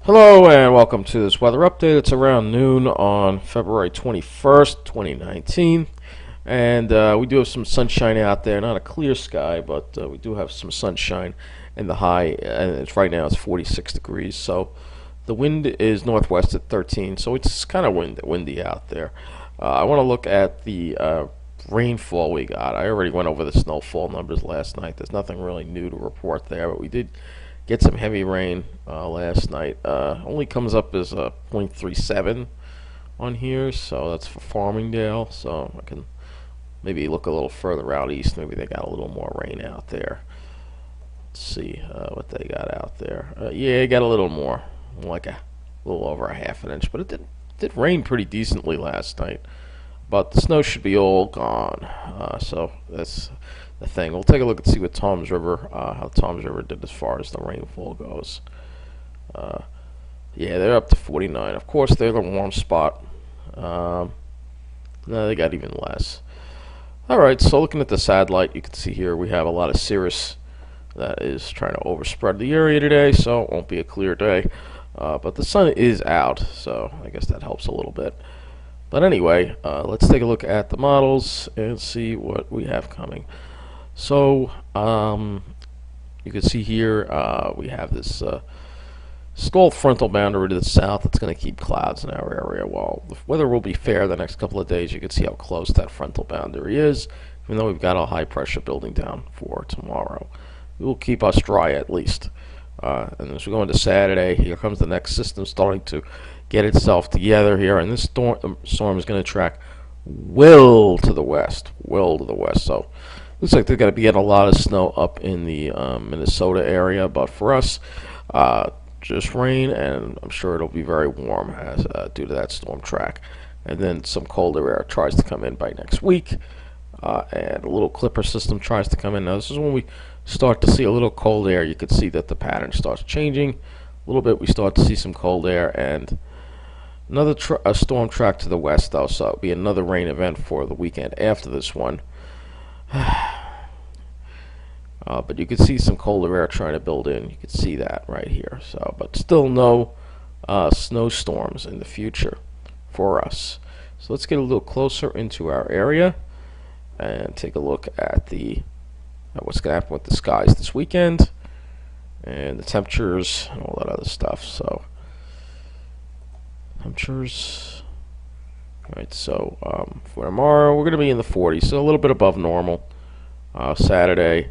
Hello and welcome to this weather update. It's around noon on February 21st, 2019. And we do have some sunshine out there. Not a clear sky, but we do have some sunshine. And the high, and it's right now it's 46 degrees. So the wind is northwest at 13, so it's kind of windy out there. I want to look at the rainfall we got. I already went over the snowfall numbers last night. There's nothing really new to report there, but we did get some heavy rain last night. Only comes up as a 0.37 on here, so that's for Farmingdale. So I can maybe look a little further out east. Maybe they got a little more rain out there. Let's see what they got out there. Yeah, it got a little more, like a little over a half an inch, but it did rain pretty decently last night. But the snow should be all gone. So that's the thing. We'll take a look and see what Tom's River, how Tom's River did as far as the rainfall goes. Yeah, they're up to 49. Of course, they're the warm spot. No, they got even less. All right, so looking at the satellite, you can see here we have a lot of cirrus that is trying to overspread the area today, so it won't be a clear day. But the sun is out, so I guess that helps a little bit. But anyway, let's take a look at the models and see what we have coming. So you can see here we have this stalled frontal boundary to the south that's going to keep clouds in our area. Well, the weather will be fair the next couple of days. You can see how close that frontal boundary is, even though we've got a high pressure building down for tomorrow. It will keep us dry at least. And as we go into Saturday, here comes the next system starting to get itself together here, and this storm is going to track well to the west, So looks like they're going to be getting a lot of snow up in the Minnesota area, but for us, just rain, and I'm sure it'll be very warm as due to that storm track. And then some colder air tries to come in by next week, and a little clipper system tries to come in. Now this is when we start to see a little cold air. You can see that the pattern starts changing a little bit. We start to see some cold air and another a storm track to the west, though, so it'll be another rain event for the weekend after this one. But you can see some colder air trying to build in. You can see that right here. So, but still no snowstorms in the future for us. So let's get a little closer into our area and take a look at what's going to happen with the skies this weekend and the temperatures and all that other stuff. So temperatures. Alright, so for tomorrow we're going to be in the 40s, so a little bit above normal. Saturday,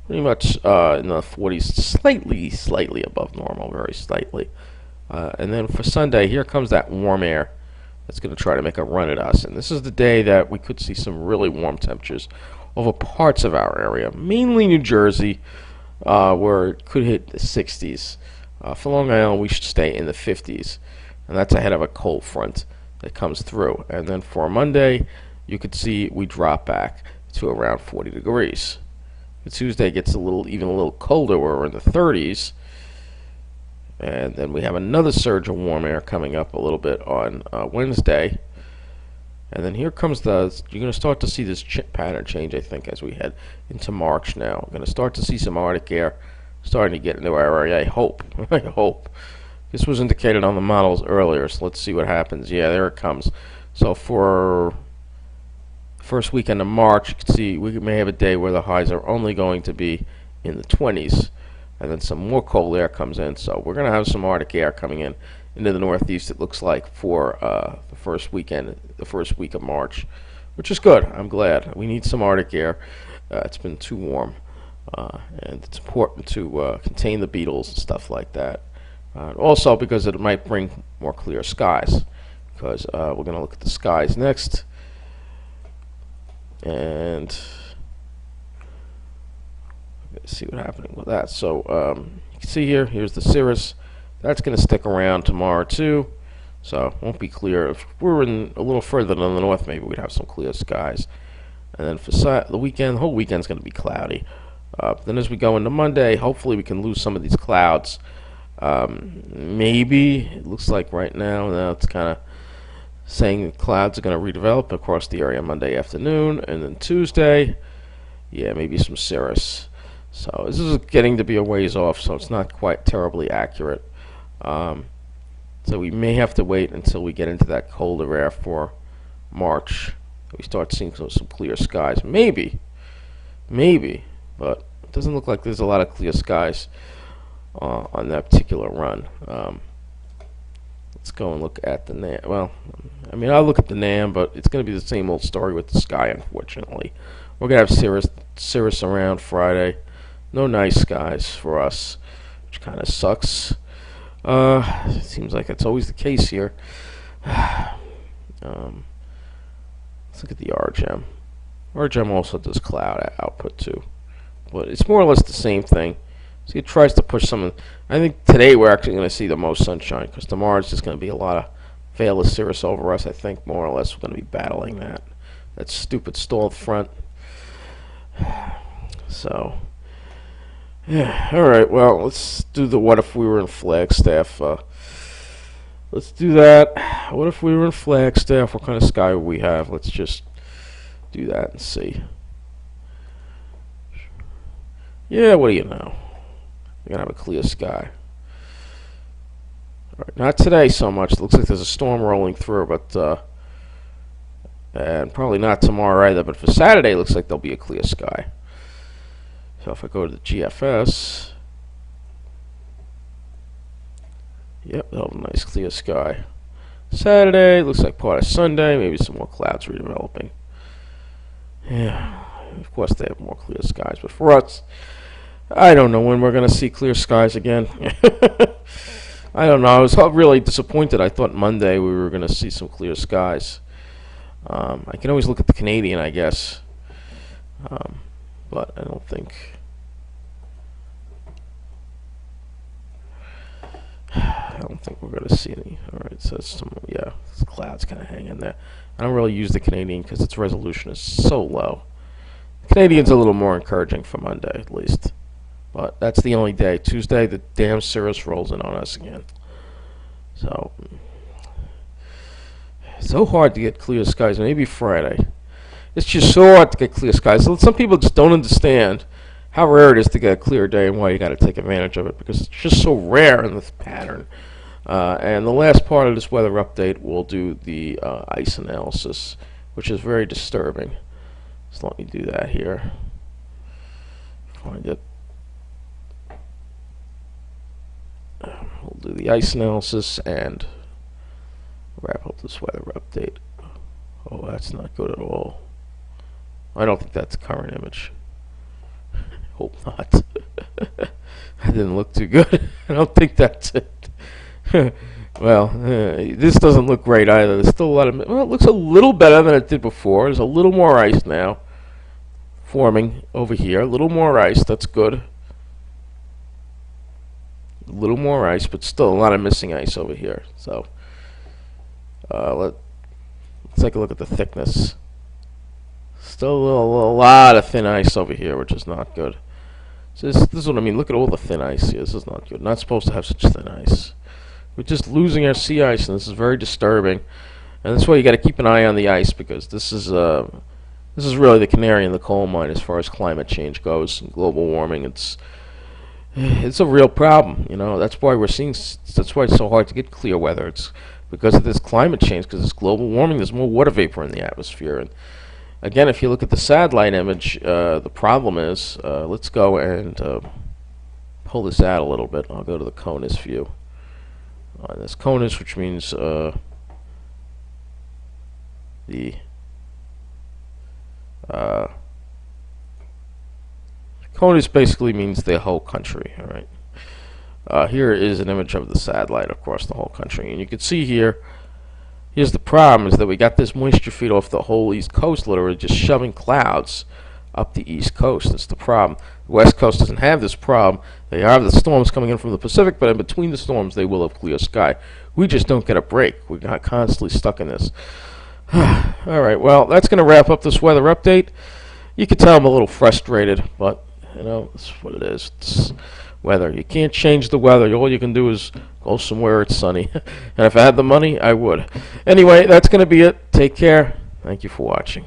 pretty much in the 40s, slightly above normal, very slightly. And then for Sunday, here comes that warm air that's going to try to make a run at us. And this is the day that we could see some really warm temperatures over parts of our area, mainly New Jersey, where it could hit the 60s. For Long Island, we should stay in the 50s. And that's ahead of a cold front that comes through. And then for Monday, you could see we drop back to around 40 degrees. Tuesday gets even a little colder. We're in the 30s. And then we have another surge of warm air coming up a little bit on Wednesday. And then here comes you're going to start to see this pattern change, I think, as we head into March now. We're going to start to see some Arctic air starting to get into our area. I hope. I hope. This was indicated on the models earlier, so let's see what happens. Yeah, there it comes. So for first weekend of March, you can see we may have a day where the highs are only going to be in the 20s, and then some more cold air comes in. So we're going to have some Arctic air coming in into the Northeast, it looks like, for the first week of March, which is good. I'm glad. We need some Arctic air. It's been too warm, and it's important to contain the beetles and stuff like that. Also because it might bring more clear skies, because we're going to look at the skies next. And let's see what's happening with that. So you can see here's the cirrus. That's going to stick around tomorrow too, so it won't be clear. If we're in a little further than the north, maybe we'd have some clear skies. And then for the weekend, the whole weekend's going to be cloudy. Then as we go into Monday, hopefully we can lose some of these clouds. Maybe it looks like right now it's kind of saying the clouds are going to redevelop across the area Monday afternoon, and then Tuesday, yeah, maybe some cirrus. So this is getting to be a ways off, so it's not quite terribly accurate. So we may have to wait until we get into that colder air for March. We start seeing some clear skies. Maybe, but it doesn't look like there's a lot of clear skies on that particular run. Let's go and look at the NAM. Well, I mean, I'll look at the NAM, but it's going to be the same old story with the sky, unfortunately. We're going to have cirrus around Friday. No nice skies for us, which kind of sucks. It seems like it's always the case here. Let's look at the RGM. RGM also does cloud output too, but it's more or less the same thing. So it tries to push some. I think today we're actually going to see the most sunshine, because tomorrow it's just going to be a lot of veil of cirrus over us. I think more or less we're going to be battling that stupid stalled front. So yeah, all right. Well, let's do the what if we were in Flagstaff. Let's do that. What if we were in Flagstaff? What kind of sky would we have? Let's just do that and see. Yeah, what do you know? We're going to have a clear sky. All right, not today so much. It looks like there's a storm rolling through, but and probably not tomorrow either. But for Saturday, it looks like there'll be a clear sky. So if I go to the GFS, yep, that'll be a nice clear sky. Saturday, looks like part of Sunday, maybe some more clouds redeveloping. Yeah, of course they have more clear skies, but for us, I don't know when we're going to see clear skies again. I don't know. I was really disappointed. I thought Monday we were going to see some clear skies. I can always look at the Canadian, I guess, but I don't think. We're going to see any. All right, so yeah, clouds kind of hang in there. I don't really use the Canadian because its resolution is so low. The Canadian's a little more encouraging for Monday, at least. But that's the only day. Tuesday, the damn cirrus rolls in on us again. So hard to get clear skies. Maybe Friday. It's just so hard to get clear skies. Some people just don't understand how rare it is to get a clear day and why you got to take advantage of it, because it's just so rare in this pattern. And the last part of this weather update, we'll do the ice analysis, which is very disturbing. So let me do that here. Find it. We'll do the ice analysis and wrap up this weather update. Oh, that's not good at all. I don't think that's the current image. Hope not. That didn't look too good. I don't think that's it. Well, this doesn't look great either. There's still a lot of. Well, it looks a little better than it did before. There's a little more ice now forming over here. A little more ice. That's good. A little more ice, but still a lot of missing ice over here. So let's take a look at the thickness. Still a lot of thin ice over here, which is not good. So this is what I mean. Look at all the thin ice here. This is not good. Not supposed to have such thin ice. We're just losing our sea ice, and this is very disturbing. And that's why you got to keep an eye on the ice, because this is really the canary in the coal mine as far as climate change goes and global warming. It's a real problem. You know, that's why we're seeing. That's why it's so hard to get clear weather. It's because of this climate change, because it's global warming. There's more water vapor in the atmosphere, and again, if you look at the satellite image, the problem is, let's go and pull this out a little bit. I'll go to the CONUS view. This CONUS, which means the CONUS basically means the whole country. All right. Here is an image of the satellite across the whole country, and you can see here. Here's the problem, is that we got this moisture feed off the whole East Coast, literally just shoving clouds up the East Coast. That's the problem. The West Coast doesn't have this problem. They have the storms coming in from the Pacific, but in between the storms, they will have clear sky. We just don't get a break. We're constantly stuck in this. All right, well, that's going to wrap up this weather update. You can tell I'm a little frustrated, but, you know, that's what it is. It's weather. You can't change the weather. All you can do is go somewhere it's sunny. And if I had the money, I would. Anyway, that's going to be it. Take care. Thank you for watching.